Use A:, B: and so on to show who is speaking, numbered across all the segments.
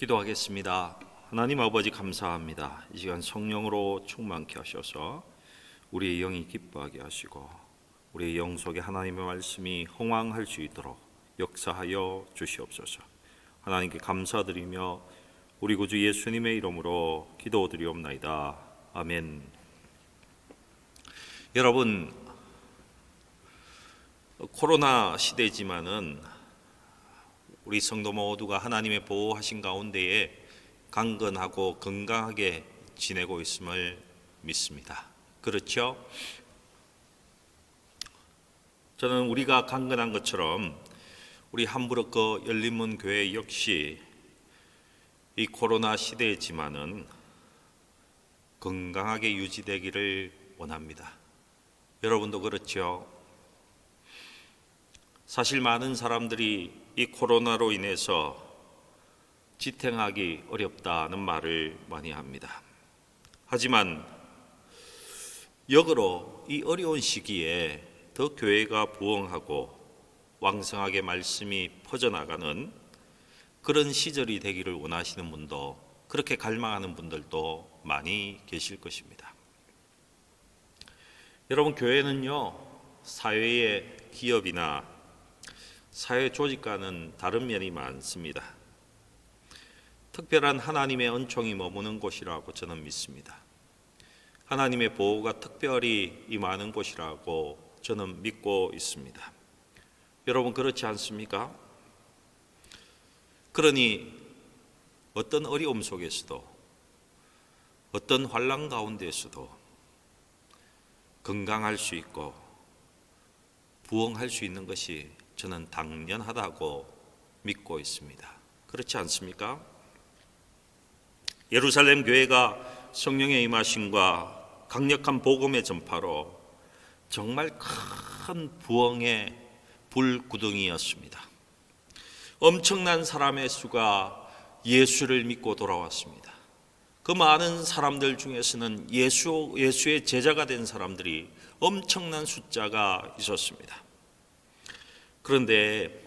A: 기도하겠습니다. 하나님 아버지 감사합니다. 이 시간 성령으로 충만케 하셔서 우리의 영이 기뻐하게 하시고 우리의 영 속에 하나님의 말씀이 흥왕할 수 있도록 역사하여 주시옵소서. 하나님께 감사드리며 우리 구주 예수님의 이름으로 기도드리옵나이다. 아멘. 여러분, 코로나 시대지만은 우리 성도 모두가 하나님의 보호하신 가운데에 강건하고 건강하게 지내고 있음을 믿습니다. 그렇죠? 저는 우리가 강건한 것처럼 우리 함부르크 열린문 교회 역시 이 코로나 시대이지만은 건강하게 유지되기를 원합니다. 여러분도 그렇죠? 사실 많은 사람들이 이 코로나로 인해서 지탱하기 어렵다는 말을 많이 합니다. 하지만 역으로 이 어려운 시기에 더 교회가 부흥하고 왕성하게 말씀이 퍼져나가는 그런 시절이 되기를 원하시는 분도, 그렇게 갈망하는 분들도 많이 계실 것입니다. 여러분, 교회는요, 사회의 기업이나 사회 조직과는 다른 면이 많습니다. 특별한 하나님의 은총이 머무는 곳이라고 저는 믿습니다. 하나님의 보호가 특별히 임하는 곳이라고 저는 믿고 있습니다. 여러분, 그렇지 않습니까? 그러니 어떤 어려움 속에서도, 어떤 환난 가운데에서도 건강할 수 있고 부흥할 수 있는 것이 저는 당연하다고 믿고 있습니다. 그렇지 않습니까? 예루살렘 교회가 성령의 임하심과 강력한 복음의 전파로 정말 큰 부흥의 불구덩이였습니다. 엄청난 사람의 수가 예수를 믿고 돌아왔습니다. 그 많은 사람들 중에서는 예수의 제자가 된 사람들이 엄청난 숫자가 있었습니다. 그런데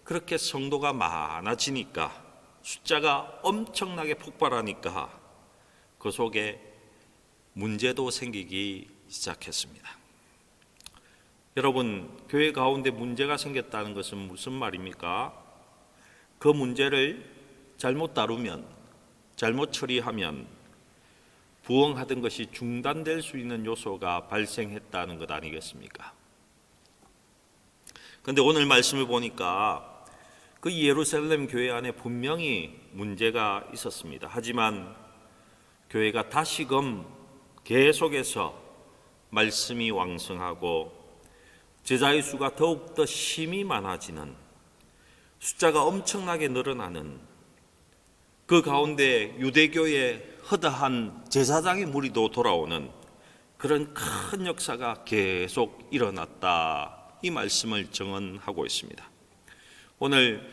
A: 그렇게 성도가 많아지니까, 숫자가 엄청나게 폭발하니까 그 속에 문제도 생기기 시작했습니다. 여러분, 교회 가운데 문제가 생겼다는 것은 무슨 말입니까? 그 문제를 잘못 다루면, 잘못 처리하면 부흥하던 것이 중단될 수 있는 요소가 발생했다는 것 아니겠습니까? 그런데 오늘 말씀을 보니까 그 예루살렘 교회 안에 분명히 문제가 있었습니다. 하지만 교회가 다시금 계속해서 말씀이 왕성하고 제자의 수가 더욱더 힘이 많아지는, 숫자가 엄청나게 늘어나는, 그 가운데 유대교의 허다한 제사장의 무리도 돌아오는 그런 큰 역사가 계속 일어났다, 이 말씀을 증언하고 있습니다. 오늘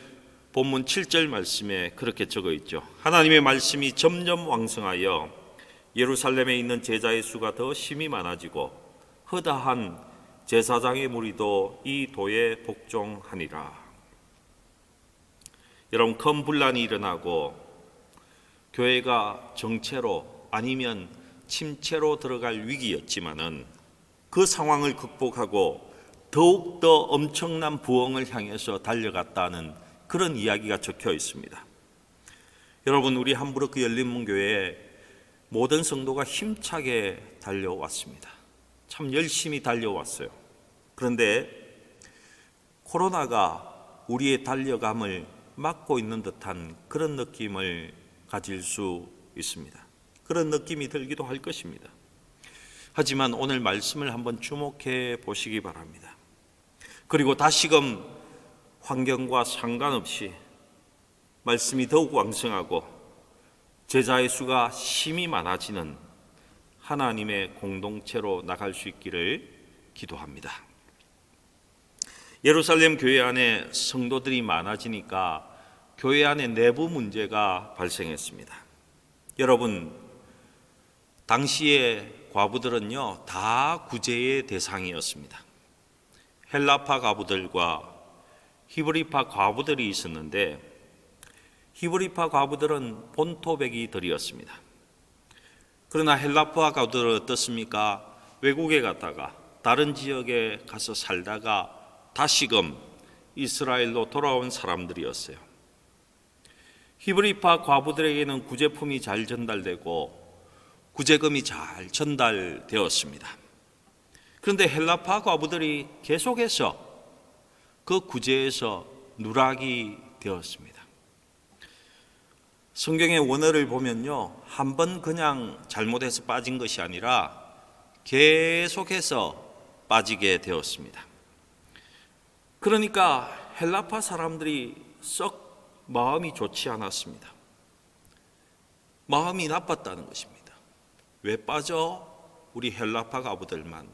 A: 본문 7절 말씀에 그렇게 적어 있죠. 하나님의 말씀이 점점 왕성하여 예루살렘에 있는 제자의 수가 더 심히 많아지고 허다한 제사장의 무리도 이 도에 복종하니라. 여러분, 큰 분란이 일어나고 교회가 정체로 아니면 침체로 들어갈 위기였지만은 그 상황을 극복하고 더욱더 엄청난 부흥을 향해서 달려갔다는 그런 이야기가 적혀 있습니다. 여러분, 우리 함부르크 열린문교회에 모든 성도가 힘차게 달려왔습니다. 참 열심히 달려왔어요. 그런데 코로나가 우리의 달려감을 막고 있는 듯한 그런 느낌을 가질 수 있습니다. 그런 느낌이 들기도 할 것입니다. 하지만 오늘 말씀을 한번 주목해 보시기 바랍니다. 그리고 다시금 환경과 상관없이 말씀이 더욱 왕성하고 제자의 수가 심히 많아지는 하나님의 공동체로 나갈 수 있기를 기도합니다. 예루살렘 교회 안에 성도들이 많아지니까 교회 안에 내부 문제가 발생했습니다. 여러분, 당시의 과부들은요, 다 구제의 대상이었습니다. 헬라파 과부들과 히브리파 과부들이 있었는데 히브리파 과부들은 본토백이들이었습니다. 그러나 헬라파 과부들은 어떻습니까? 외국에 갔다가 다른 지역에 가서 살다가 다시금 이스라엘로 돌아온 사람들이었어요. 히브리파 과부들에게는 구제품이 잘 전달되고 구제금이 잘 전달되었습니다. 그런데 헬라파 과부들이 계속해서 그 구제에서 누락이 되었습니다. 성경의 원어를 보면요, 한 번 그냥 잘못해서 빠진 것이 아니라 계속해서 빠지게 되었습니다. 그러니까 헬라파 사람들이 썩 마음이 좋지 않았습니다. 마음이 나빴다는 것입니다. 왜 빠져? 우리 헬라파 과부들만.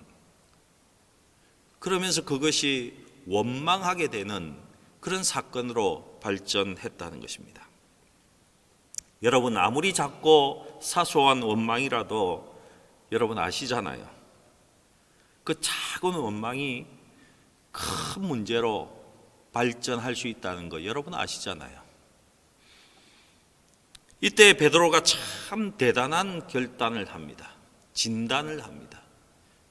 A: 그러면서 그것이 원망하게 되는 그런 사건으로 발전했다는 것입니다. 여러분, 아무리 작고 사소한 원망이라도 여러분 아시잖아요. 그 작은 원망이 큰 문제로 발전할 수 있다는 거 여러분 아시잖아요. 이때 베드로가 참 대단한 결단을 합니다. 진단을 합니다.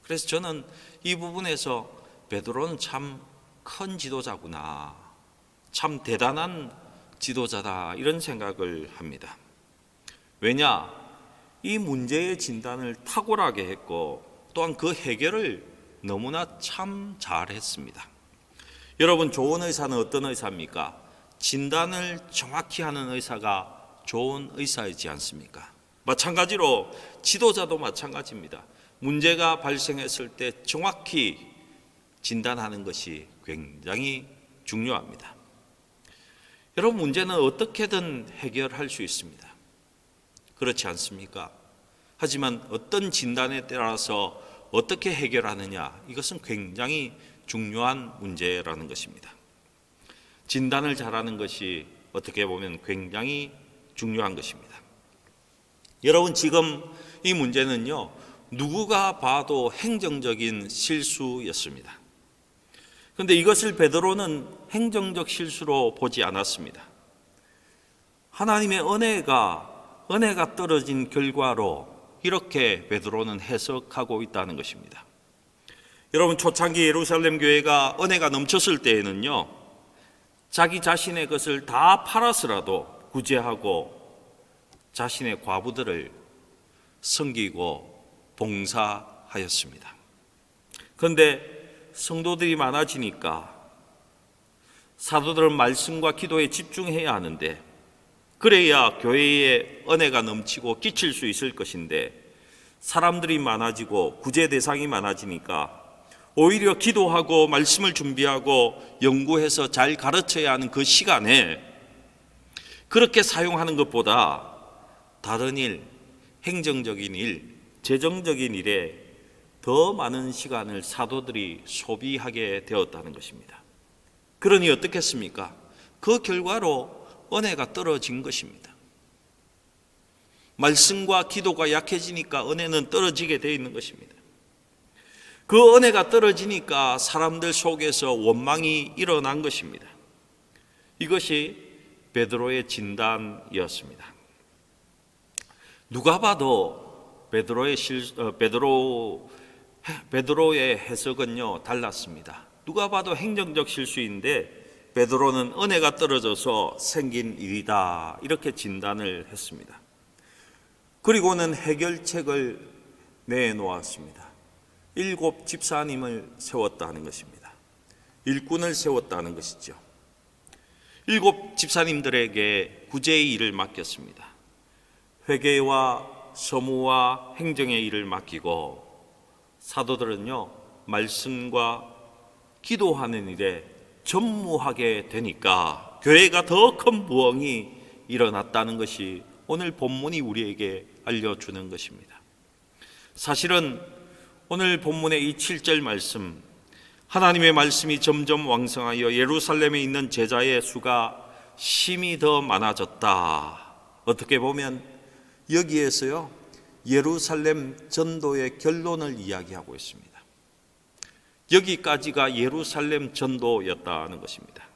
A: 그래서 저는 이 부분에서 베드로는 참 큰 지도자구나, 참 대단한 지도자다, 이런 생각을 합니다. 왜냐? 이 문제의 진단을 탁월하게 했고 또한 그 해결을 너무나 참 잘했습니다. 여러분, 좋은 의사는 어떤 의사입니까? 진단을 정확히 하는 의사가 좋은 의사이지 않습니까? 마찬가지로 지도자도 마찬가지입니다. 문제가 발생했을 때 정확히 진단하는 것이 굉장히 중요합니다. 여러분, 문제는 어떻게든 해결할 수 있습니다. 그렇지 않습니까? 하지만 어떤 진단에 따라서 어떻게 해결하느냐, 이것은 굉장히 중요한 문제라는 것입니다. 진단을 잘하는 것이 어떻게 보면 굉장히 중요한 것입니다. 여러분, 지금 이 문제는요, 누구가 봐도 행정적인 실수였습니다. 그런데 이것을 베드로는 행정적 실수로 보지 않았습니다. 하나님의 은혜가 떨어진 결과로 이렇게 베드로는 해석하고 있다는 것입니다. 여러분, 초창기 예루살렘 교회가 은혜가 넘쳤을 때에는요, 자기 자신의 것을 다 팔아서라도 구제하고 자신의 과부들을 섬기고 봉사하였습니다. 그런데 성도들이 많아지니까 사도들은 말씀과 기도에 집중해야 하는데, 그래야 교회에 은혜가 넘치고 끼칠 수 있을 것인데, 사람들이 많아지고 구제 대상이 많아지니까 오히려 기도하고 말씀을 준비하고 연구해서 잘 가르쳐야 하는 그 시간에 그렇게 사용하는 것보다 다른 일, 행정적인 일, 재정적인 일에 더 많은 시간을 사도들이 소비하게 되었다는 것입니다. 그러니 어떻겠습니까? 그 결과로 은혜가 떨어진 것입니다. 말씀과 기도가 약해지니까 은혜는 떨어지게 되어 있는 것입니다. 그 은혜가 떨어지니까 사람들 속에서 원망이 일어난 것입니다. 이것이 베드로의 진단이었습니다. 누가 봐도 베드로의 해석은요, 달랐습니다. 누가 봐도 행정적 실수인데 베드로는 은혜가 떨어져서 생긴 일이다, 이렇게 진단을 했습니다. 그리고는 해결책을 내놓았습니다. 7 집사님을 세웠다는 것입니다. 일꾼을 세웠다는 것이죠. 7 집사님들에게 구제의 일을 맡겼습니다. 회계와 서무와 행정의 일을 맡기고, 사도들은요, 말씀과 기도하는 일에 전무하게 되니까 교회가 더 큰 부흥이 일어났다는 것이 오늘 본문이 우리에게 알려주는 것입니다. 사실은 오늘 본문의 이 7절 말씀, 하나님의 말씀이 점점 왕성하여 예루살렘에 있는 제자의 수가 심히 더 많아졌다. 어떻게 보면 여기에서요, 예루살렘 전도의 결론을 이야기하고 있습니다. 여기까지가 예루살렘 전도였다는 것입니다.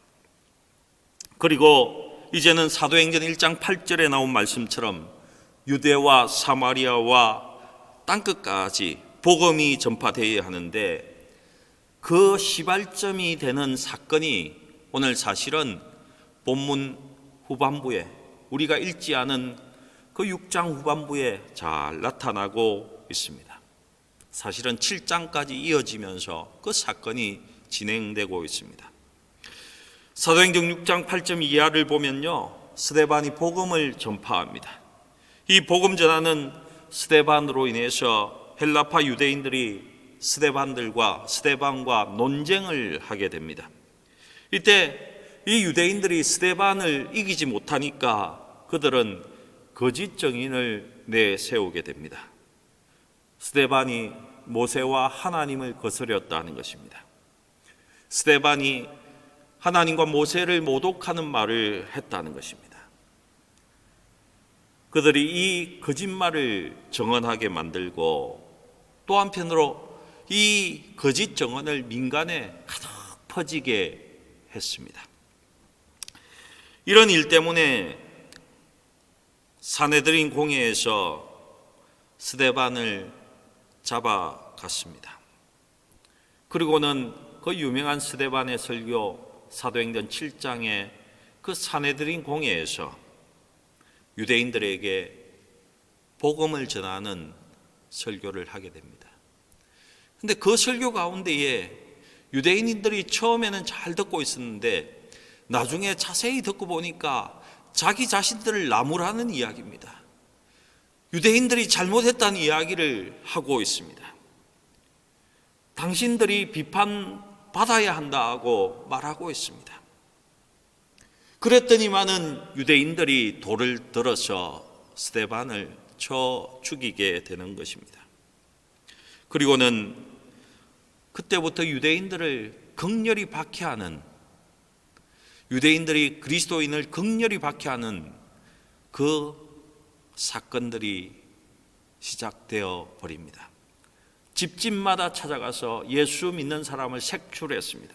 A: 그리고 이제는 사도행전 1장 8절에 나온 말씀처럼 유대와 사마리아와 땅끝까지 복음이 전파되어야 하는데, 그 시발점이 되는 사건이 오늘 사실은 본문 후반부에, 우리가 읽지 않은 그 6장 후반부에 잘 나타나고 있습니다. 사실은 7장까지 이어지면서 그 사건이 진행되고 있습니다. 사도행전 6장 8점 이하를 보면요, 스데반이 복음을 전파합니다. 이 복음 전하는 스데반으로 인해서 헬라파 유대인들이 스데반과 논쟁을 하게 됩니다. 이때 이 유대인들이 스데반을 이기지 못하니까 그들은 거짓 증인을 내세우게 됩니다. 스데반이 모세와 하나님을 거스렸다는 것입니다. 스데반이 하나님과 모세를 모독하는 말을 했다는 것입니다. 그들이 이 거짓말을 정언하게 만들고, 또 한편으로 이 거짓 정언을 민간에 가득 퍼지게 했습니다. 이런 일 때문에 사내들인 공회에서 스데반을 잡아갔습니다. 그리고는 그 유명한 스데반의 설교 사도행전 7장에 그 사내들인 공회에서 유대인들에게 복음을 전하는 설교를 하게 됩니다. 근데 그 설교 가운데에 유대인들이 처음에는 잘 듣고 있었는데 나중에 자세히 듣고 보니까 자기 자신들을 나무라는 이야기입니다. 유대인들이 잘못했다는 이야기를 하고 있습니다. 당신들이 비판받아야 한다고 말하고 있습니다. 그랬더니만은 유대인들이 돌을 들어서 스데반을 쳐 죽이게 되는 것입니다. 그리고는 그때부터 유대인들을 극렬히 박해하는, 유대인들이 그리스도인을 극렬히 박해하는 그 사건들이 시작되어 버립니다. 집집마다 찾아가서 예수 믿는 사람을 색출했습니다.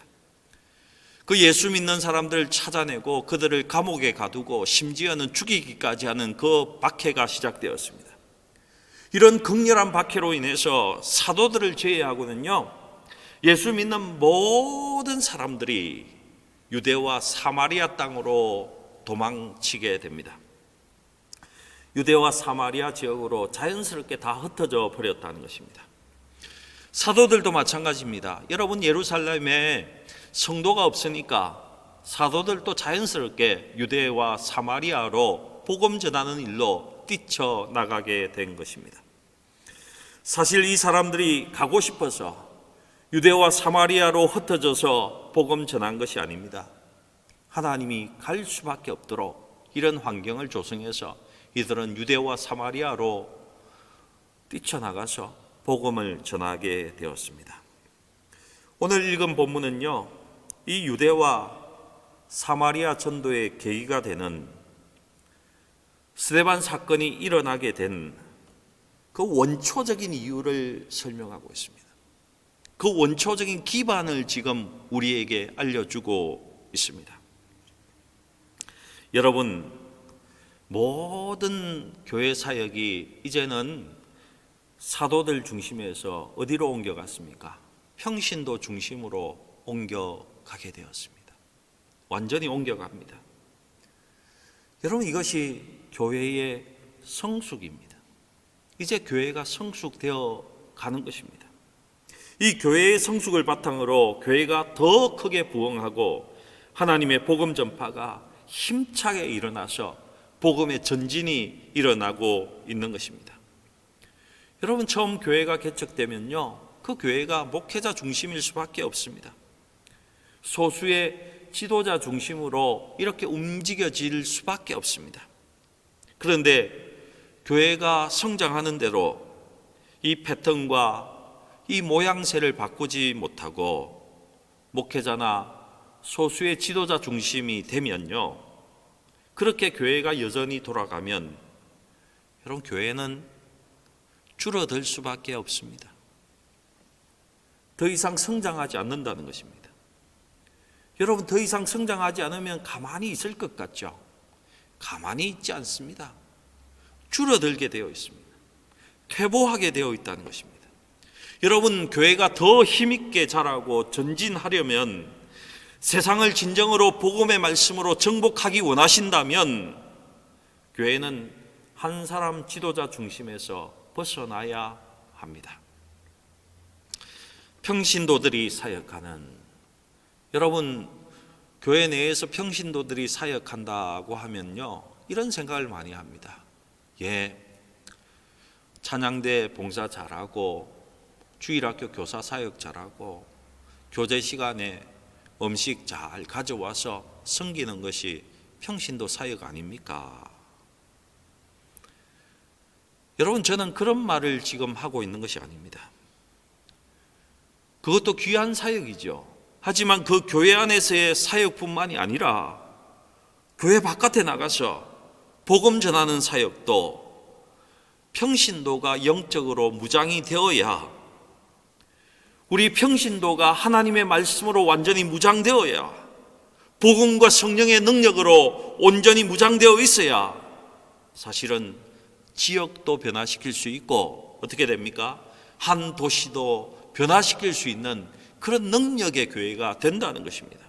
A: 그 예수 믿는 사람들을 찾아내고 그들을 감옥에 가두고 심지어는 죽이기까지 하는 그 박해가 시작되었습니다. 이런 극렬한 박해로 인해서 사도들을 제외하고는요, 예수 믿는 모든 사람들이 유대와 사마리아 땅으로 도망치게 됩니다. 유대와 사마리아 지역으로 자연스럽게 다 흩어져 버렸다는 것입니다. 사도들도 마찬가지입니다. 여러분, 예루살렘에 성도가 없으니까 사도들도 자연스럽게 유대와 사마리아로 복음 전하는 일로 뛰쳐나가게 된 것입니다. 사실 이 사람들이 가고 싶어서 유대와 사마리아로 흩어져서 복음 전한 것이 아닙니다. 하나님이 갈 수밖에 없도록 이런 환경을 조성해서 이들은 유대와 사마리아로 뛰쳐나가서 복음을 전하게 되었습니다. 오늘 읽은 본문은요, 이 유대와 사마리아 전도의 계기가 되는 스데반 사건이 일어나게 된 그 원초적인 이유를 설명하고 있습니다. 그 원초적인 기반을 지금 우리에게 알려주고 있습니다. 여러분, 모든 교회 사역이 이제는 사도들 중심에서 어디로 옮겨갔습니까? 평신도 중심으로 옮겨가게 되었습니다. 완전히 옮겨갑니다. 여러분, 이것이 교회의 성숙입니다. 이제 교회가 성숙되어 가는 것입니다. 이 교회의 성숙을 바탕으로 교회가 더 크게 부흥하고 하나님의 복음 전파가 힘차게 일어나서 복음의 전진이 일어나고 있는 것입니다. 여러분, 처음 교회가 개척되면요, 그 교회가 목회자 중심일 수밖에 없습니다. 소수의 지도자 중심으로 이렇게 움직여질 수밖에 없습니다. 그런데 교회가 성장하는 대로 이 패턴과 이 모양새를 바꾸지 못하고 목회자나 소수의 지도자 중심이 되면요, 그렇게 교회가 여전히 돌아가면 여러분, 교회는 줄어들 수밖에 없습니다. 더 이상 성장하지 않는다는 것입니다. 여러분, 더 이상 성장하지 않으면 가만히 있을 것 같죠? 가만히 있지 않습니다. 줄어들게 되어 있습니다. 퇴보하게 되어 있다는 것입니다. 여러분, 교회가 더 힘있게 자라고 전진하려면, 세상을 진정으로 복음의 말씀으로 정복하기 원하신다면 교회는 한 사람 지도자 중심에서 벗어나야 합니다. 평신도들이 사역하는, 여러분, 교회 내에서 평신도들이 사역한다고 하면요, 이런 생각을 많이 합니다. 찬양대 봉사 잘하고 주일학교 교사 사역 잘하고 교제 시간에 음식 잘 가져와서 섬기는 것이 평신도 사역 아닙니까? 여러분, 저는 그런 말을 지금 하고 있는 것이 아닙니다. 그것도 귀한 사역이죠. 하지만 그 교회 안에서의 사역뿐만이 아니라 교회 바깥에 나가서 복음 전하는 사역도 평신도가 영적으로 무장이 되어야, 우리 평신도가 하나님의 말씀으로 완전히 무장되어야, 복음과 성령의 능력으로 온전히 무장되어 있어야 사실은 지역도 변화시킬 수 있고, 어떻게 됩니까? 한 도시도 변화시킬 수 있는 그런 능력의 교회가 된다는 것입니다.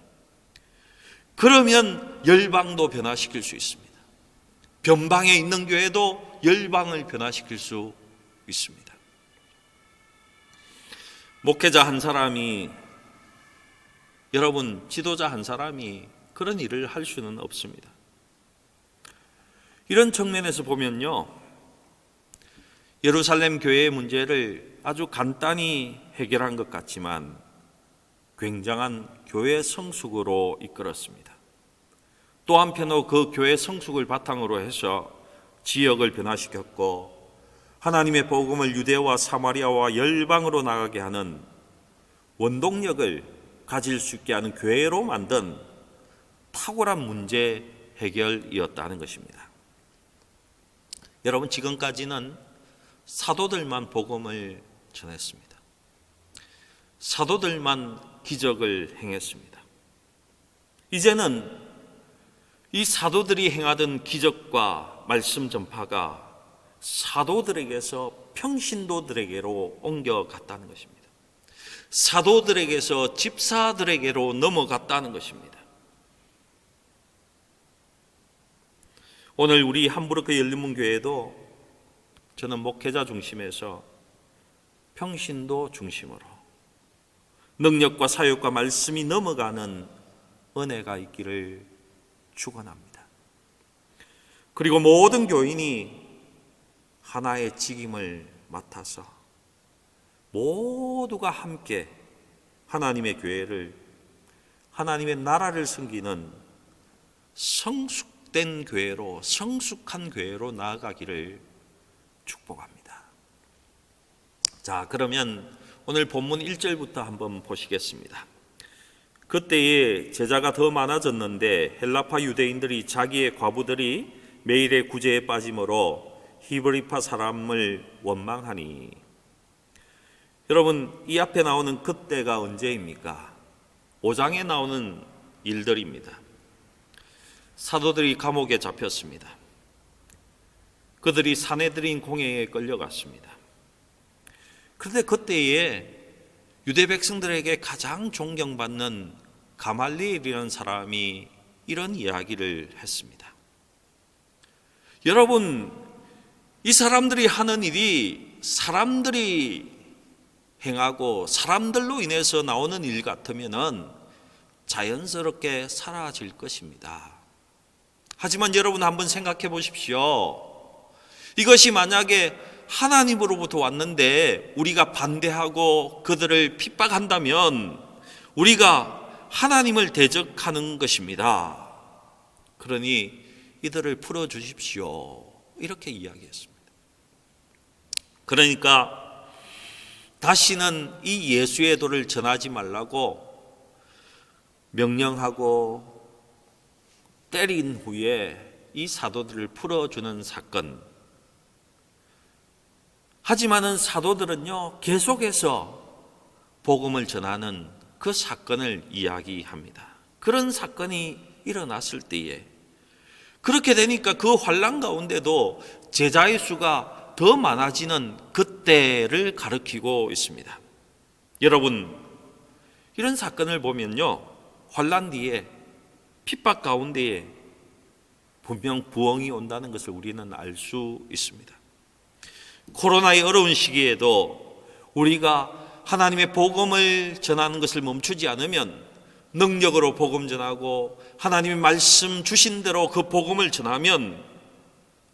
A: 그러면 열방도 변화시킬 수 있습니다. 변방에 있는 교회도 열방을 변화시킬 수 있습니다. 목회자 한 사람이, 여러분, 지도자 한 사람이 그런 일을 할 수는 없습니다. 이런 측면에서 보면요, 예루살렘 교회의 문제를 아주 간단히 해결한 것 같지만 굉장한 교회 성숙으로 이끌었습니다. 또 한편으로 그 교회 성숙을 바탕으로 해서 지역을 변화시켰고, 하나님의 복음을 유대와 사마리아와 열방으로 나가게 하는 원동력을 가질 수 있게 하는 교회로 만든 탁월한 문제 해결이었다는 것입니다. 여러분, 지금까지는 사도들만 복음을 전했습니다. 사도들만 기적을 행했습니다. 이제는 이 사도들이 행하던 기적과 말씀 전파가 사도들에게서 평신도들에게로 옮겨갔다는 것입니다. 사도들에게서 집사들에게로 넘어갔다는 것입니다. 오늘 우리 함부르크 열린문교회도 저는 목회자 중심에서 평신도 중심으로 능력과 사역과 말씀이 넘어가는 은혜가 있기를 축원합니다. 그리고 모든 교인이 하나의 직임을 맡아서 모두가 함께 하나님의 교회를, 하나님의 나라를 섬기는 성숙된 교회로, 성숙한 교회로 나아가기를 축복합니다. 자, 그러면 오늘 본문 1절부터 한번 보시겠습니다. 그때에 제자가 더 많아졌는데 헬라파 유대인들이 자기의 과부들이 매일의 구제에 빠짐으로 히브리파 사람을 원망하니. 여러분, 이 앞에 나오는 그때가 언제입니까? 5장에 나오는 일들입니다. 사도들이 감옥에 잡혔습니다. 그들이 사내들인 공회에 끌려갔습니다. 그런데 그때에 유대 백성들에게 가장 존경받는 가말리엘이라는 사람이 이런 이야기를 했습니다. 여러분, 이 사람들이 하는 일이 사람들이 행하고 사람들로 인해서 나오는 일 같으면은 자연스럽게 사라질 것입니다. 하지만 여러분, 한번 생각해 보십시오. 이것이 만약에 하나님으로부터 왔는데 우리가 반대하고 그들을 핍박한다면 우리가 하나님을 대적하는 것입니다. 그러니 이들을 풀어주십시오, 이렇게 이야기했습니다. 그러니까 다시는 이 예수의 도를 전하지 말라고 명령하고 때린 후에 이 사도들을 풀어주는 사건. 하지만은 사도들은요, 계속해서 복음을 전하는 그 사건을 이야기합니다. 그런 사건이 일어났을 때에 그렇게 되니까 그 환난 가운데도 제자의 수가 더 많아지는 그때를 가리키고 있습니다. 여러분, 이런 사건을 보면요, 환난 뒤에 핍박 가운데에 분명 부흥이 온다는 것을 우리는 알 수 있습니다. 코로나의 어려운 시기에도 우리가 하나님의 복음을 전하는 것을 멈추지 않으면, 능력으로 복음 전하고 하나님의 말씀 주신 대로 그 복음을 전하면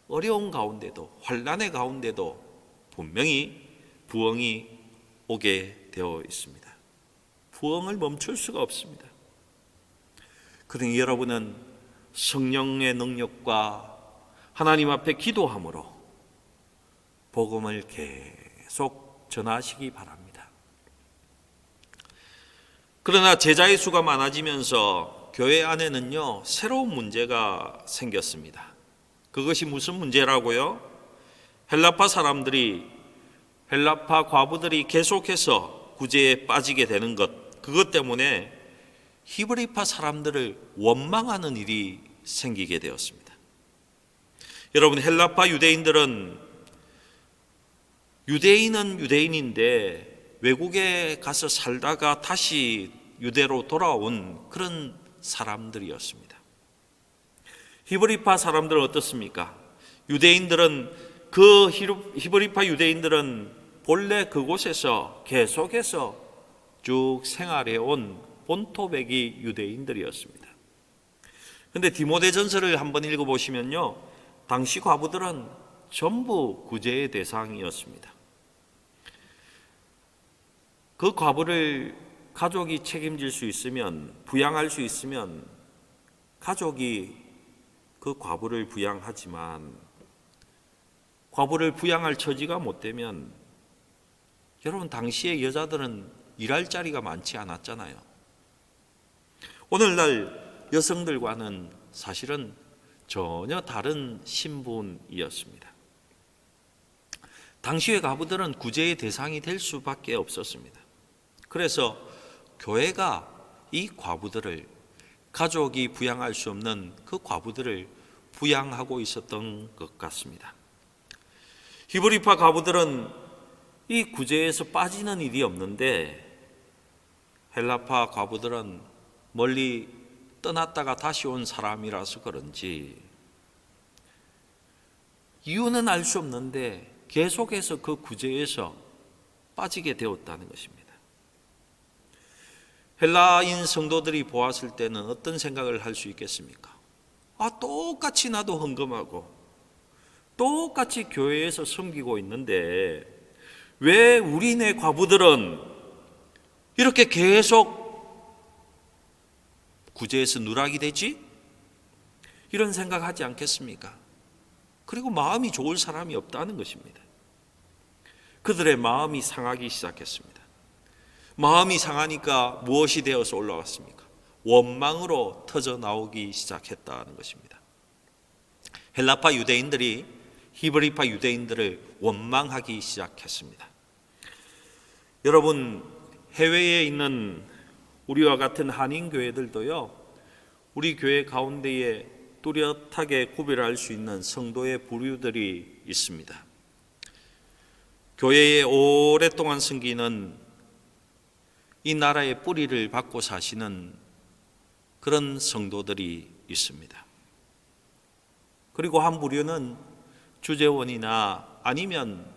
A: 어려운 가운데도, 환난의 가운데도 분명히 부흥이 오게 되어 있습니다. 부흥을 멈출 수가 없습니다. 그러니 여러분은 성령의 능력과 하나님 앞에 기도함으로 복음을 계속 전하시기 바랍니다. 그러나 제자의 수가 많아지면서 교회 안에는요, 새로운 문제가 생겼습니다. 그것이 무슨 문제라고요? 헬라파 과부들이 계속해서 구제에 빠지게 되는 것, 그것 때문에 히브리파 사람들을 원망하는 일이 생기게 되었습니다. 여러분, 헬라파 유대인은 유대인인데 외국에 가서 살다가 다시 유대로 돌아온 그런 사람들이었습니다. 히브리파 사람들은 어떻습니까? 히브리파 유대인들은 본래 그곳에서 계속해서 쭉 생활해온 본토백이 유대인들이었습니다. 그런데 디모데전서를 한번 읽어보시면요, 당시 과부들은 전부 구제의 대상이었습니다. 그 과부를 가족이 책임질 수 있으면, 부양할 수 있으면 가족이 그 과부를 부양하지만, 과부를 부양할 처지가 못 되면, 여러분, 당시의 여자들은 일할 자리가 많지 않았잖아요. 오늘날 여성들과는 사실은 전혀 다른 신분이었습니다. 당시의 과부들은 구제의 대상이 될 수밖에 없었습니다. 그래서 교회가 이 과부들을, 가족이 부양할 수 없는 그 과부들을 부양하고 있었던 것 같습니다. 히브리파 과부들은 이 구제에서 빠지는 일이 없는데, 헬라파 과부들은 멀리 떠났다가 다시 온 사람이라서 그런지 이유는 알 수 없는데 계속해서 그 구제에서 빠지게 되었다는 것입니다. 헬라인 성도들이 보았을 때는 어떤 생각을 할 수 있겠습니까? 똑같이 나도 헌금하고 똑같이 교회에서 섬기고 있는데 왜 우리네 과부들은 이렇게 계속 구제에서 누락이 되지? 이런 생각하지 않겠습니까? 그리고 마음이 좋을 사람이 없다는 것입니다. 그들의 마음이 상하기 시작했습니다. 마음이 상하니까 무엇이 되어서 올라왔습니까? 원망으로 터져 나오기 시작했다는 것입니다. 헬라파 유대인들이 히브리파 유대인들을 원망하기 시작했습니다. 여러분, 해외에 있는 우리와 같은 한인교회들도요, 우리 교회 가운데에 뚜렷하게 구별할 수 있는 성도의 부류들이 있습니다. 교회에 오랫동안 섬기는, 이 나라의 뿌리를 받고 사시는 그런 성도들이 있습니다. 그리고 한 부류는 주재원이나 아니면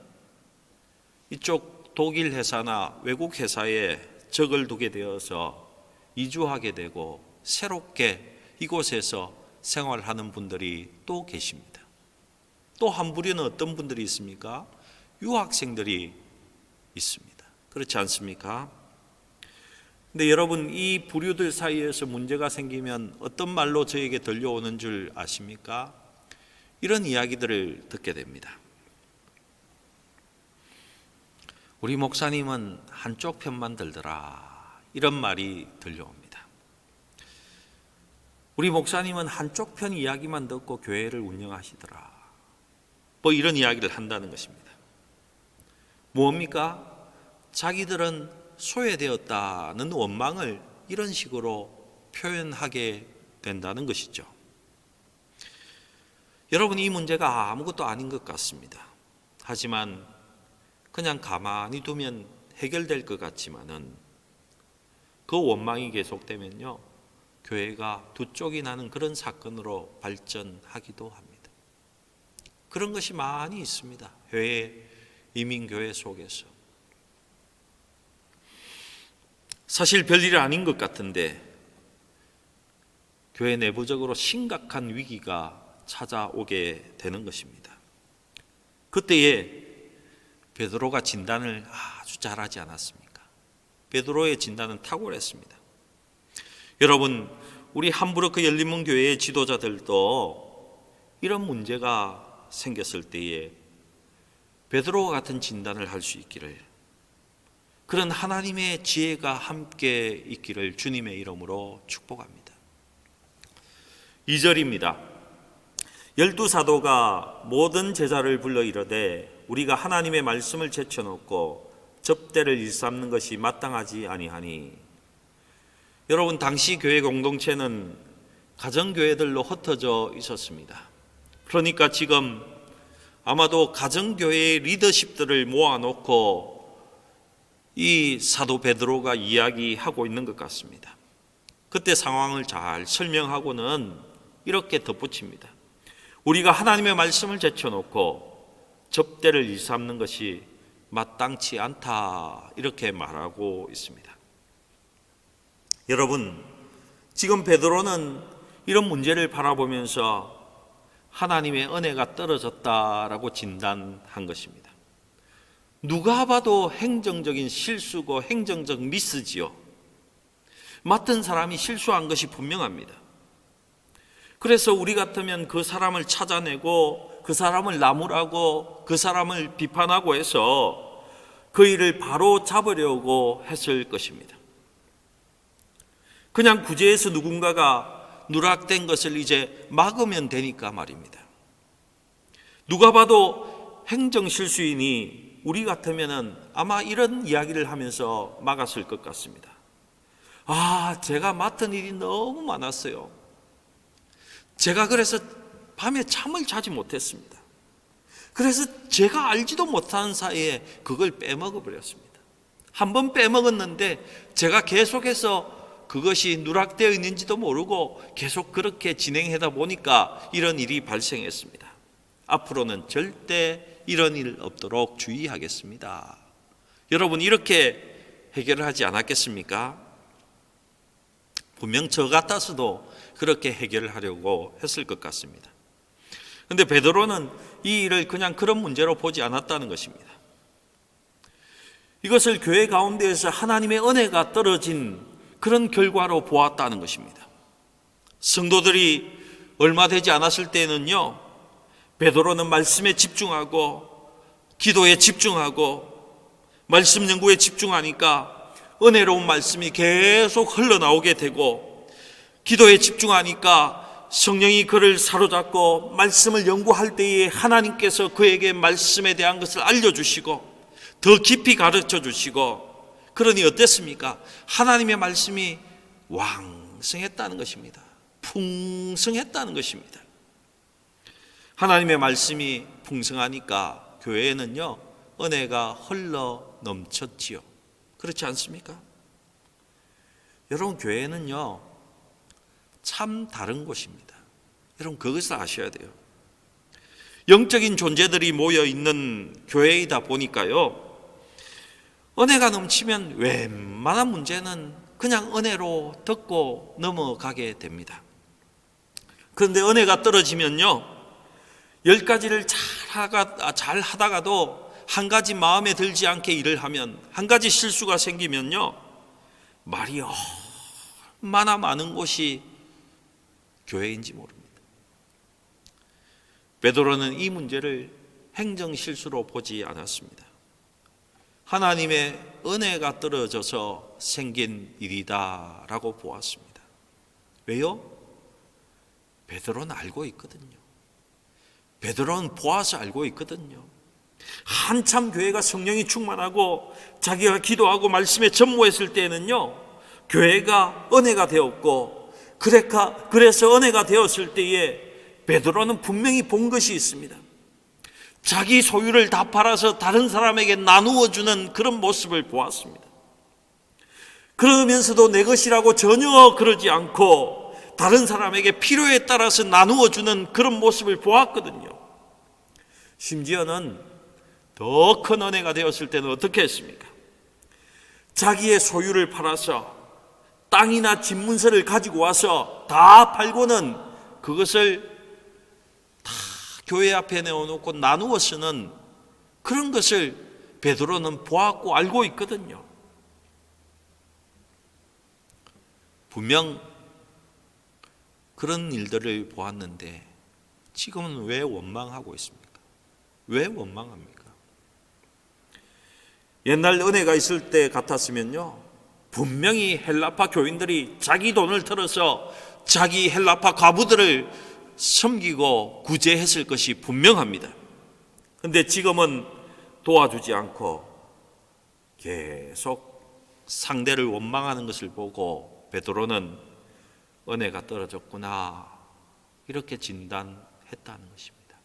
A: 이쪽 독일 회사나 외국 회사에 적을 두게 되어서 이주하게 되고 새롭게 이곳에서 생활하는 분들이 또 계십니다. 또 한 부류는 어떤 분들이 있습니까? 유학생들이 있습니다. 그렇지 않습니까? 근데 여러분, 이 부류들 사이에서 문제가 생기면 어떤 말로 저에게 들려오는 줄 아십니까? 이런 이야기들을 듣게 됩니다. 우리 목사님은 한쪽 편만 들더라, 이런 말이 들려옵니다. 우리 목사님은 한쪽 편 이야기만 듣고 교회를 운영하시더라, 뭐 이런 이야기를 한다는 것입니다. 뭡니까? 자기들은 소외되었다는 원망을 이런 식으로 표현하게 된다는 것이죠. 여러분, 이 문제가 아무것도 아닌 것 같습니다. 하지만 그냥 가만히 두면 해결될 것 같지만은 그 원망이 계속되면요, 교회가 두 쪽이 나는 그런 사건으로 발전하기도 합니다. 그런 것이 많이 있습니다. 해외 이민교회 속에서. 사실 별일 아닌 것 같은데 교회 내부적으로 심각한 위기가 찾아오게 되는 것입니다. 그때에 베드로가 진단을 아주 잘하지 않았습니까? 베드로의 진단은 탁월했습니다. 여러분, 우리 함부르크 열린문교회의 지도자들도 이런 문제가 생겼을 때에 베드로와 같은 진단을 할 수 있기를, 그런 하나님의 지혜가 함께 있기를 주님의 이름으로 축복합니다. 2절입니다. 12사도가 모든 제자를 불러 이르되 우리가 하나님의 말씀을 제쳐놓고 접대를 일삼는 것이 마땅하지 아니하니. 여러분, 당시 교회 공동체는 가정교회들로 흩어져 있었습니다. 그러니까 지금 아마도 가정교회의 리더십들을 모아놓고 이 사도 베드로가 이야기하고 있는 것 같습니다. 그때 상황을 잘 설명하고는 이렇게 덧붙입니다. 우리가 하나님의 말씀을 제쳐놓고 접대를 일삼는 것이 마땅치 않다, 이렇게 말하고 있습니다. 여러분, 지금 베드로는 이런 문제를 바라보면서 하나님의 은혜가 떨어졌다라고 진단한 것입니다. 누가 봐도 행정적인 실수고 행정적 미스지요. 맡은 사람이 실수한 것이 분명합니다. 그래서 우리 같으면 그 사람을 찾아내고 그 사람을 나무라고 그 사람을 비판하고 해서 그 일을 바로 잡으려고 했을 것입니다. 그냥 구제해서 누군가가 누락된 것을 이제 막으면 되니까 말입니다. 누가 봐도 행정실수이니 우리 같으면 아마 이런 이야기를 하면서 막았을 것 같습니다. 제가 맡은 일이 너무 많았어요. 제가 그래서 밤에 잠을 자지 못했습니다. 그래서 제가 알지도 못하는 사이에 그걸 빼먹어 버렸습니다. 한번 빼먹었는데 제가 계속해서 그것이 누락되어 있는지도 모르고 계속 그렇게 진행하다 보니까 이런 일이 발생했습니다. 앞으로는 절대 이런 일 없도록 주의하겠습니다. 여러분, 이렇게 해결을 하지 않았겠습니까? 분명 저 같아서도 그렇게 해결을 하려고 했을 것 같습니다. 그런데 베드로는 이 일을 그냥 그런 문제로 보지 않았다는 것입니다. 이것을 교회 가운데에서 하나님의 은혜가 떨어진 그런 결과로 보았다는 것입니다. 성도들이 얼마 되지 않았을 때는요, 베드로는 말씀에 집중하고 기도에 집중하고 말씀 연구에 집중하니까 은혜로운 말씀이 계속 흘러나오게 되고, 기도에 집중하니까 성령이 그를 사로잡고 말씀을 연구할 때에 하나님께서 그에게 말씀에 대한 것을 알려주시고 더 깊이 가르쳐 주시고, 그러니 어땠습니까? 하나님의 말씀이 왕성했다는 것입니다. 풍성했다는 것입니다. 하나님의 말씀이 풍성하니까 교회에는요, 은혜가 흘러 넘쳤지요. 그렇지 않습니까? 여러분, 교회는요 참 다른 곳입니다. 여러분, 그것을 아셔야 돼요. 영적인 존재들이 모여 있는 교회이다 보니까요, 은혜가 넘치면 웬만한 문제는 그냥 은혜로 듣고 넘어가게 됩니다. 그런데 은혜가 떨어지면요, 10가지를 잘 하다가도 한 가지 마음에 들지 않게 일을 하면, 한 가지 실수가 생기면요, 말이 얼마나 많은 곳이 교회인지 모릅니다. 베드로는 이 문제를 행정 실수로 보지 않았습니다. 하나님의 은혜가 떨어져서 생긴 일이다라고 보았습니다. 왜요? 베드로는 알고 있거든요. 베드로는 보아서 알고 있거든요. 한참 교회가 성령이 충만하고 자기가 기도하고 말씀에 전무했을 때는요, 교회가 은혜가 되었고, 그래서 은혜가 되었을 때에 베드로는 분명히 본 것이 있습니다. 자기 소유를 다 팔아서 다른 사람에게 나누어 주는 그런 모습을 보았습니다. 그러면서도 내 것이라고 전혀 그러지 않고 다른 사람에게 필요에 따라서 나누어 주는 그런 모습을 보았거든요. 심지어는 더 큰 은혜가 되었을 때는 어떻게 했습니까? 자기의 소유를 팔아서 땅이나 집문서를 가지고 와서 다 팔고는 그것을 다 교회 앞에 내어놓고 나누어 쓰는 그런 것을 베드로는 보았고 알고 있거든요. 분명 그런 일들을 보았는데 지금은 왜 원망하고 있습니까? 왜 원망합니까? 옛날 은혜가 있을 때 같았으면요, 분명히 헬라파 교인들이 자기 돈을 털어서 자기 헬라파 과부들을 섬기고 구제했을 것이 분명합니다. 그런데 지금은 도와주지 않고 계속 상대를 원망하는 것을 보고 베드로는 은혜가 떨어졌구나, 이렇게 진단했다는 것입니다.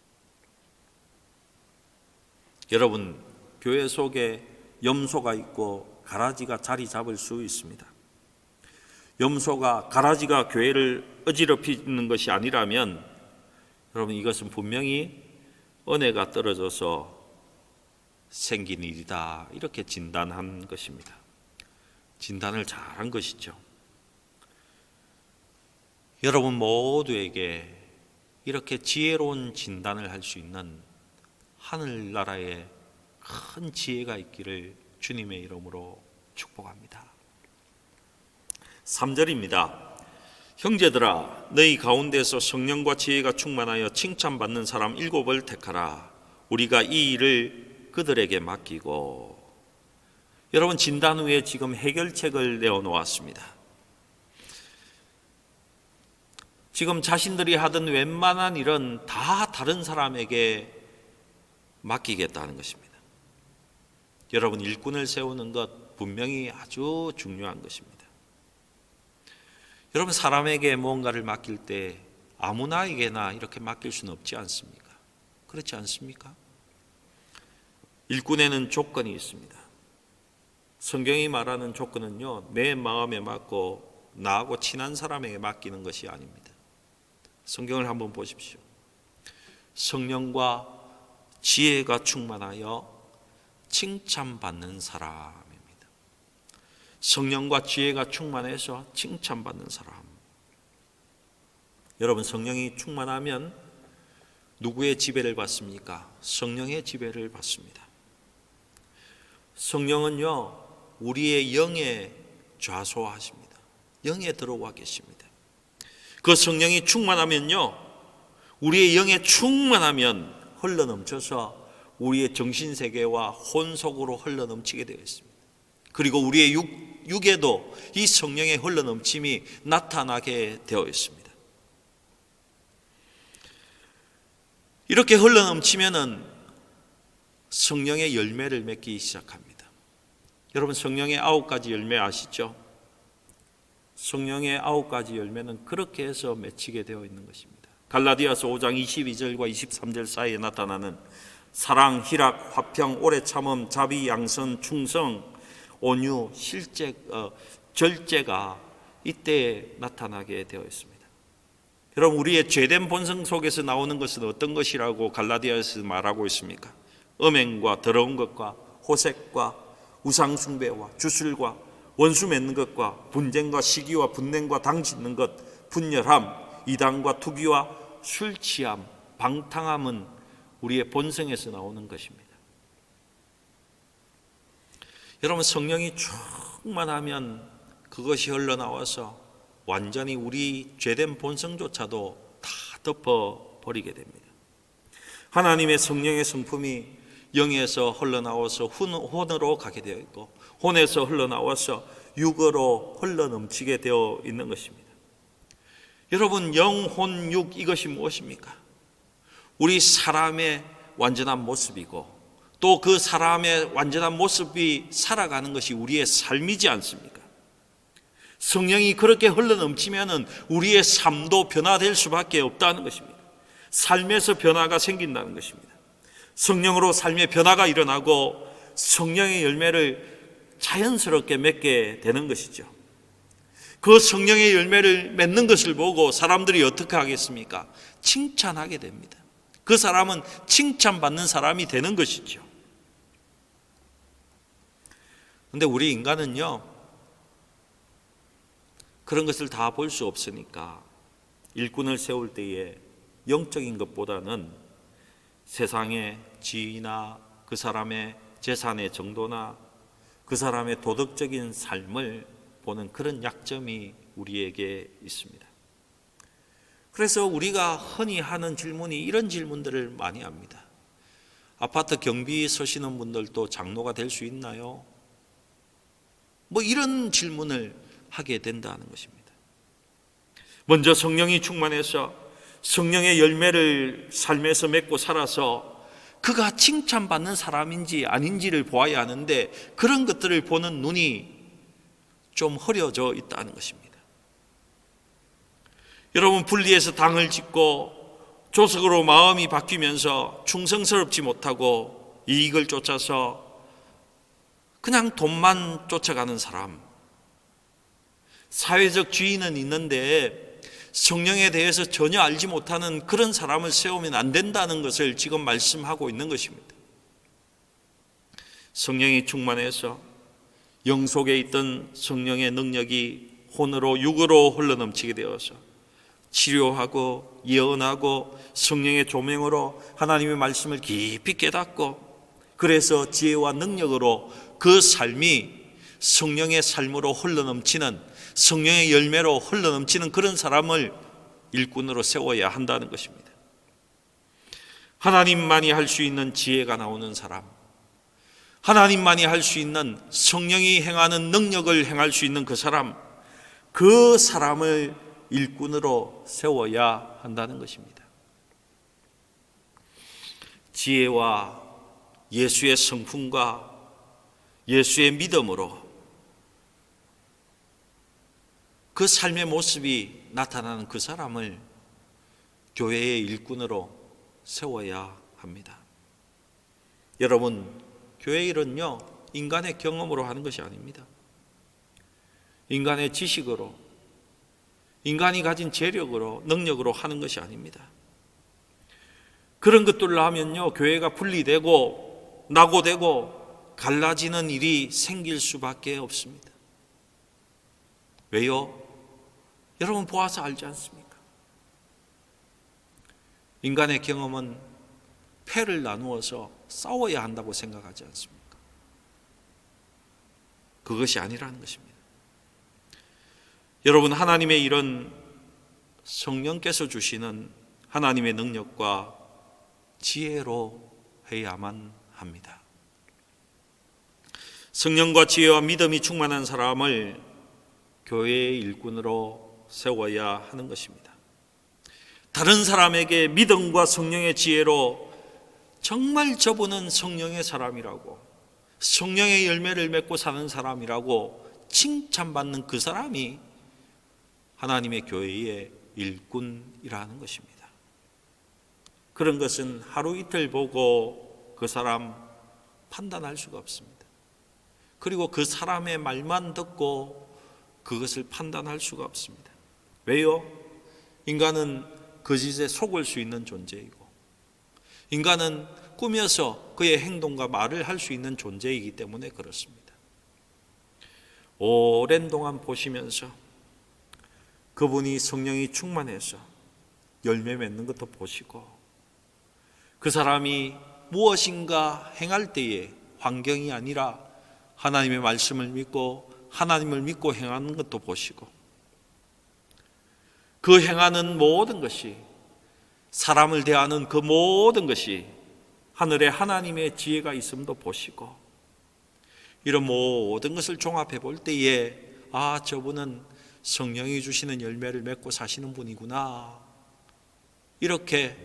A: 여러분, 교회 속에 염소가 있고 가라지가 자리 잡을 수 있습니다. 염소가 가라지가 교회를 어지럽히는 것이 아니라면 여러분, 이것은 분명히 은혜가 떨어져서 생긴 일이다, 이렇게 진단한 것입니다. 진단을 잘한 것이죠. 여러분 모두에게 이렇게 지혜로운 진단을 할 수 있는 하늘나라의 큰 지혜가 있기를 주님의 이름으로 축복합니다. 3절입니다. 형제들아, 너희 가운데서 성령과 지혜가 충만하여 칭찬받는 사람 7을 택하라. 우리가 이 일을 그들에게 맡기고. 여러분, 진단 후에 지금 해결책을 내어놓았습니다. 지금 자신들이 하던 웬만한 일은 다 다른 사람에게 맡기겠다는 것입니다. 여러분, 일꾼을 세우는 것 분명히 아주 중요한 것입니다. 여러분, 사람에게 무언가를 맡길 때 아무나에게나 이렇게 맡길 수는 없지 않습니까? 그렇지 않습니까? 일꾼에는 조건이 있습니다. 성경이 말하는 조건은요, 내 마음에 맞고 나하고 친한 사람에게 맡기는 것이 아닙니다. 성경을 한번 보십시오. 성령과 지혜가 충만하여 칭찬받는 사람입니다. 성령과 지혜가 충만해서 칭찬받는 사람. 여러분, 성령이 충만하면 누구의 지배를 받습니까? 성령의 지배를 받습니다. 성령은요, 우리의 영에 좌소하십니다. 영에 들어와 계십니다. 그 성령이 충만하면요, 우리의 영에 충만하면 흘러넘쳐서 우리의 정신세계와 혼 속으로 흘러넘치게 되어 있습니다. 그리고 우리의 육에도 이 성령의 흘러넘침이 나타나게 되어 있습니다. 이렇게 흘러넘치면은 성령의 열매를 맺기 시작합니다. 여러분, 성령의 9가지 열매 아시죠? 성령의 9가지 열매는 그렇게 해서 맺히게 되어 있는 것입니다. 갈라디아서 5장 22절과 23절 사이에 나타나는 사랑, 희락, 화평, 오래 참음, 자비, 양선, 충성, 온유, 절제가 이때 나타나게 되어 있습니다. 여러분, 우리의 죄된 본성 속에서 나오는 것은 어떤 것이라고 갈라디아에서 말하고 있습니까? 음행과 더러운 것과 호색과 우상숭배와 주술과 원수 맺는 것과 분쟁과 시기와 분냉과 당 짓는 것, 분열함, 이단과 투기와 술 취함, 방탕함은 우리의 본성에서 나오는 것입니다. 여러분, 성령이 충만하면 그것이 흘러나와서 완전히 우리 죄된 본성조차도 다 덮어버리게 됩니다. 하나님의 성령의 성품이 영에서 흘러나와서 혼으로 가게 되어 있고, 혼에서 흘러나와서 육으로 흘러넘치게 되어 있는 것입니다. 여러분, 영, 혼, 육, 이것이 무엇입니까? 우리 사람의 완전한 모습이고, 또 그 사람의 완전한 모습이 살아가는 것이 우리의 삶이지 않습니까? 성령이 그렇게 흘러넘치면 우리의 삶도 변화될 수밖에 없다는 것입니다. 삶에서 변화가 생긴다는 것입니다. 성령으로 삶의 변화가 일어나고 성령의 열매를 자연스럽게 맺게 되는 것이죠. 그 성령의 열매를 맺는 것을 보고 사람들이 어떻게 하겠습니까? 칭찬하게 됩니다. 그 사람은 칭찬받는 사람이 되는 것이죠. 그런데 우리 인간은요, 그런 것을 다 볼 수 없으니까 일꾼을 세울 때에 영적인 것보다는 세상의 지위나 그 사람의 재산의 정도나 그 사람의 도덕적인 삶을 보는 그런 약점이 우리에게 있습니다. 그래서 우리가 흔히 하는 질문이 이런 질문들을 많이 합니다. 아파트 경비 서시는 분들도 장로가 될 수 있나요? 이런 질문을 하게 된다는 것입니다. 먼저 성령이 충만해서 성령의 열매를 삶에서 맺고 살아서 그가 칭찬받는 사람인지 아닌지를 보아야 하는데 그런 것들을 보는 눈이 좀 흐려져 있다는 것입니다. 여러분, 분리해서 당을 짓고 조석으로 마음이 바뀌면서 충성스럽지 못하고 이익을 쫓아서 그냥 돈만 쫓아가는 사람, 사회적 지위는 있는데 성령에 대해서 전혀 알지 못하는 그런 사람을 세우면 안 된다는 것을 지금 말씀하고 있는 것입니다. 성령이 충만해서 영 속에 있던 성령의 능력이 혼으로 육으로 흘러넘치게 되어서 치료하고 예언하고 성령의 조명으로 하나님의 말씀을 깊이 깨닫고 그래서 지혜와 능력으로 그 삶이 성령의 삶으로 흘러넘치는 성령의 열매로 흘러넘치는 그런 사람을 일꾼으로 세워야 한다는 것입니다. 하나님만이 할 수 있는 지혜가 나오는 사람, 하나님만이 할 수 있는 성령이 행하는 능력을 행할 수 있는 그 사람을 일꾼으로 세워야 한다는 것입니다. 지혜와 예수의 성품과 예수의 믿음으로 그 삶의 모습이 나타나는 그 사람을 교회의 일꾼으로 세워야 합니다. 여러분, 교회 일은요, 인간의 경험으로 하는 것이 아닙니다. 인간의 지식으로, 인간이 가진 재력으로, 능력으로 하는 것이 아닙니다. 그런 것들로 하면요, 교회가 분리되고 낙오되고 갈라지는 일이 생길 수밖에 없습니다. 왜요? 여러분 보아서 알지 않습니까? 인간의 경험은 패를 나누어서 싸워야 한다고 생각하지 않습니까? 그것이 아니라는 것입니다. 여러분, 하나님의 이런 성령께서 주시는 하나님의 능력과 지혜로 해야만 합니다. 성령과 지혜와 믿음이 충만한 사람을 교회의 일꾼으로 세워야 하는 것입니다. 다른 사람에게 믿음과 성령의 지혜로 정말 저분은 성령의 사람이라고, 성령의 열매를 맺고 사는 사람이라고 칭찬받는 그 사람이 하나님의 교회의 일꾼이라는 것입니다. 그런 것은 하루 이틀 보고 그 사람 판단할 수가 없습니다. 그리고 그 사람의 말만 듣고 그것을 판단할 수가 없습니다. 왜요? 인간은 거짓에 속을 수 있는 존재이고 인간은 꾸며서 그의 행동과 말을 할 수 있는 존재이기 때문에 그렇습니다. 오랜 동안 보시면서 그분이 성령이 충만해서 열매 맺는 것도 보시고 그 사람이 무엇인가 행할 때에 환경이 아니라 하나님의 말씀을 믿고 하나님을 믿고 행하는 것도 보시고 그 행하는 모든 것이 사람을 대하는 그 모든 것이 하늘에 하나님의 지혜가 있음도 보시고 이런 모든 것을 종합해 볼 때에 저분은 성령이 주시는 열매를 맺고 사시는 분이구나 이렇게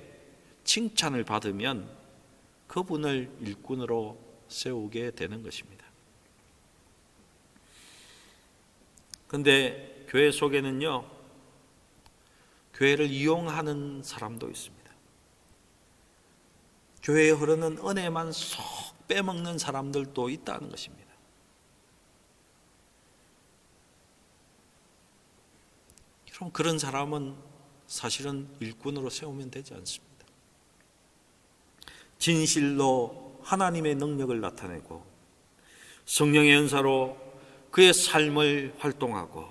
A: 칭찬을 받으면 그분을 일꾼으로 세우게 되는 것입니다. 그런데 교회 속에는요 교회를 이용하는 사람도 있습니다. 교회에 흐르는 은혜만 쏙 빼먹는 사람들도 있다는 것입니다. 그럼 그런 사람은 사실은 일꾼으로 세우면 되지 않습니다. 진실로 하나님의 능력을 나타내고 성령의 은사로 그의 삶을 활동하고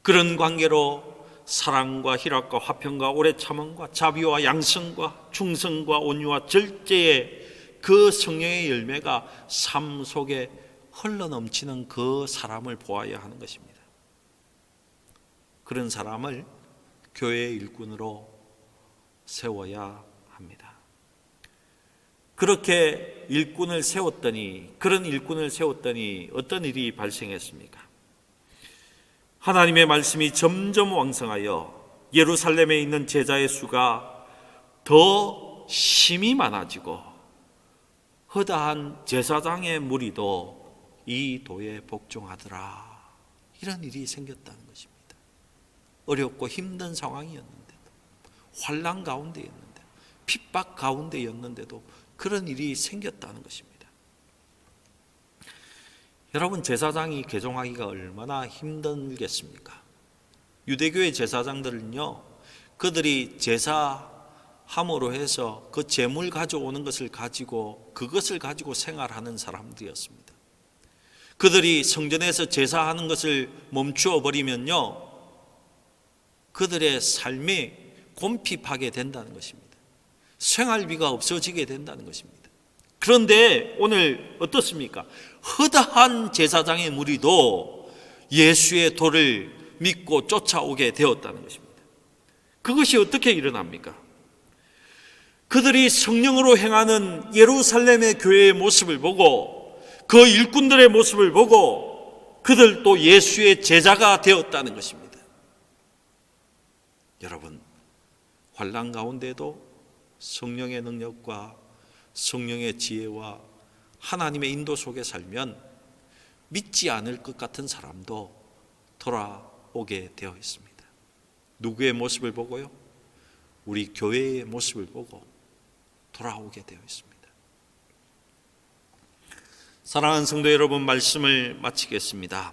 A: 그런 관계로 사랑과 희락과 화평과 오래 참음과 자비와 양성과 충성과 온유와 절제의 그 성령의 열매가 삶 속에 흘러넘치는 그 사람을 보아야 하는 것입니다. 그런 사람을 교회의 일꾼으로 세워야 합니다. 그렇게 그런 일꾼을 세웠더니 어떤 일이 발생했습니까? 하나님의 말씀이 점점 왕성하여 예루살렘에 있는 제자의 수가 더 심히 많아지고 허다한 제사장의 무리도 이 도에 복종하더라. 이런 일이 생겼다는 것입니다. 어렵고 힘든 상황이었는데도, 환난 가운데였는데, 핍박 가운데였는데도 그런 일이 생겼다는 것입니다. 여러분, 제사장이 개종하기가 얼마나 힘들겠습니까? 유대교의 제사장들은요, 그들이 제사함으로 해서 그 제물 가져오는 것을 가지고 그것을 가지고 생활하는 사람들이었습니다. 그들이 성전에서 제사하는 것을 멈추어 버리면요, 그들의 삶이 곰핍하게 된다는 것입니다. 생활비가 없어지게 된다는 것입니다. 그런데 오늘 어떻습니까? 허다한 제사장의 무리도 예수의 도를 믿고 쫓아오게 되었다는 것입니다. 그것이 어떻게 일어납니까? 그들이 성령으로 행하는 예루살렘의 교회의 모습을 보고 그 일꾼들의 모습을 보고 그들도 예수의 제자가 되었다는 것입니다. 여러분, 환난 가운데도 성령의 능력과 성령의 지혜와 하나님의 인도 속에 살면 믿지 않을 것 같은 사람도 돌아오게 되어 있습니다. 누구의 모습을 보고요? 우리 교회의 모습을 보고 돌아오게 되어 있습니다. 사랑하는 성도 여러분, 말씀을 마치겠습니다.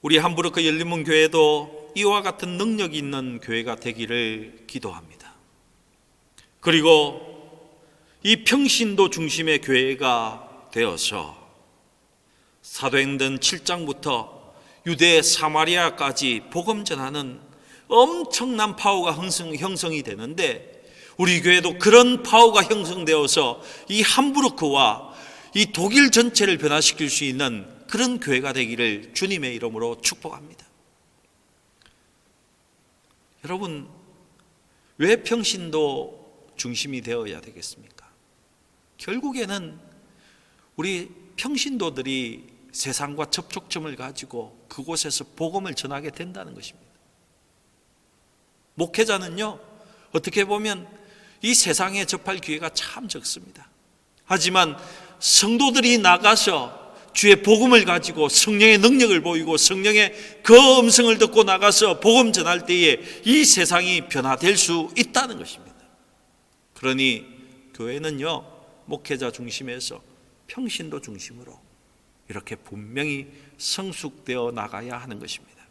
A: 우리 함부르크 열린문 교회도 이와 같은 능력이 있는 교회가 되기를 기도합니다. 그리고 이 평신도 중심의 교회가 되어서 사도행전 7장부터 유대 사마리아까지 복음 전하는 엄청난 파워가 형성이 되는데, 우리 교회도 그런 파워가 형성되어서 이 함부르크와 이 독일 전체를 변화시킬 수 있는 그런 교회가 되기를 주님의 이름으로 축복합니다. 여러분, 왜 평신도 중심이 되어야 되겠습니까? 결국에는 우리 평신도들이 세상과 접촉점을 가지고 그곳에서 복음을 전하게 된다는 것입니다. 목회자는요, 어떻게 보면 이 세상에 접할 기회가 참 적습니다. 하지만 성도들이 나가서 주의 복음을 가지고 성령의 능력을 보이고 성령의 그 음성을 듣고 나가서 복음 전할 때에 이 세상이 변화될 수 있다는 것입니다. 그러니 교회는요, 목회자 중심에서 평신도 중심으로 이렇게 분명히 성숙되어 나가야 하는 것입니다.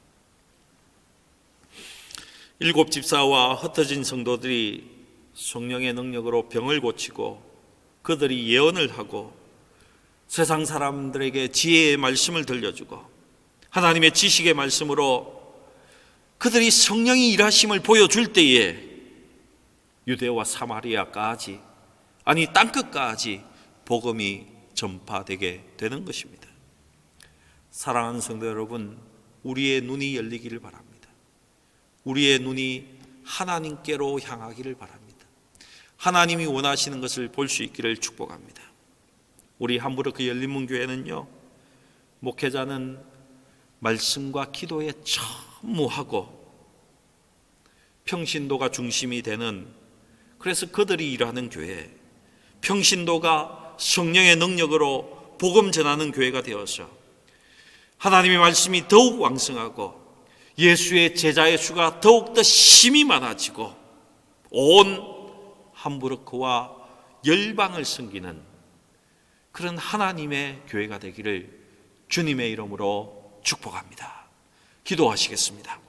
A: 7 집사와 흩어진 성도들이 성령의 능력으로 병을 고치고 그들이 예언을 하고 세상 사람들에게 지혜의 말씀을 들려주고 하나님의 지식의 말씀으로 그들이 성령의 일하심을 보여줄 때에 유대와 사마리아까지, 아니 땅끝까지 복음이 전파되게 되는 것입니다. 사랑하는 성도 여러분, 우리의 눈이 열리기를 바랍니다. 우리의 눈이 하나님께로 향하기를 바랍니다. 하나님이 원하시는 것을 볼 수 있기를 축복합니다. 우리 함부르크 열린문 교회는요, 목회자는 말씀과 기도에 전무하고 평신도가 중심이 되는, 그래서 그들이 일하는 교회, 평신도가 성령의 능력으로 복음 전하는 교회가 되어서 하나님의 말씀이 더욱 왕성하고 예수의 제자의 수가 더욱더 심히 많아지고 온 함부르크와 열방을 섬기는 그런 하나님의 교회가 되기를 주님의 이름으로 축복합니다. 기도하시겠습니다.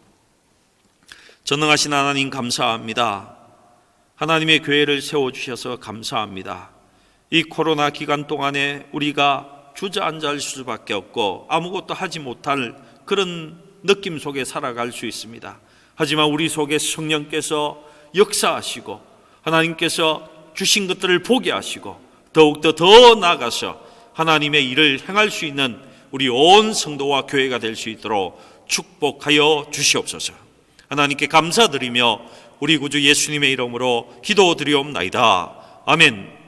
A: 전능하신 하나님 감사합니다. 하나님의 교회를 세워주셔서 감사합니다. 이 코로나 기간 동안에 우리가 주저앉을 수밖에 없고 아무것도 하지 못할 그런 느낌 속에 살아갈 수 있습니다. 하지만 우리 속에 성령께서 역사하시고 하나님께서 주신 것들을 보게 하시고 더욱더 더 나아가서 하나님의 일을 행할 수 있는 우리 온 성도와 교회가 될 수 있도록 축복하여 주시옵소서. 하나님께 감사드리며 우리 구주 예수님의 이름으로 기도드리옵나이다. 아멘.